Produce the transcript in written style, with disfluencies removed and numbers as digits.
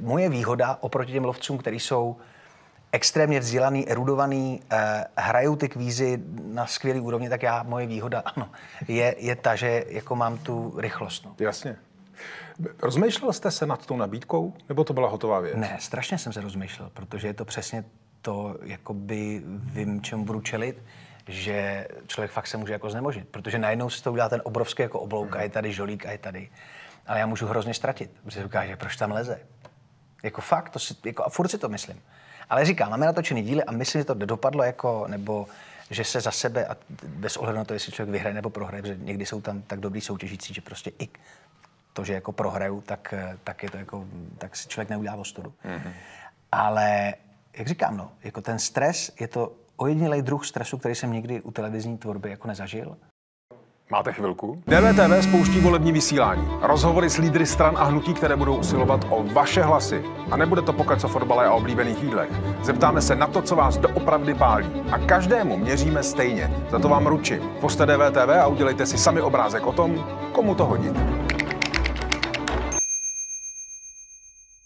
Moje výhoda oproti těm lovcům, kteří jsou extrémně vzdělaný, erudovaný, hrajou ty kvízy na skvělý úrovni, tak moje výhoda, ano, je ta, že jako mám tu rychlost. No. Jasně. Rozmýšlel jste se nad tou nabídkou, nebo to byla hotová věc? Ne, strašně jsem se rozmýšlel, protože je to přesně to, jakoby vím, čemu budu čelit, že člověk fakt se může jako znemožnit, protože najednou se to udělá ten obrovský jako oblouk a je tady žolík a je tady. Ale já můžu hrozně ztratit, protože říká, že proč tam leze. Jako fakt, to si, jako, a furt si to myslím. Ale říkám, máme natočený díly a myslím, že to dopadlo jako, nebo že se za sebe, a bez ohledu na to, jestli člověk vyhraje nebo prohraje, protože někdy jsou tam tak dobrý soutěžící, že prostě i to, že jako prohraju, tak je to jako, tak si člověk neudělá ostudu. Mm-hmm. Ale, jak říkám, no, jako ten stres, je to ojedinělej druh stresu, který jsem nikdy u televizní tvorby jako nezažil. Máte chvilku? DVTV spouští volební vysílání. Rozhovory s lídry stran a hnutí, které budou usilovat o vaše hlasy. A nebude to pokec o fotbale a oblíbených jídlech. Zeptáme se na to, co vás doopravdy pálí. A každému měříme stejně. Za to vám ručím. Pusťte DVTV a udělejte si sami obrázek o tom, komu to hodit.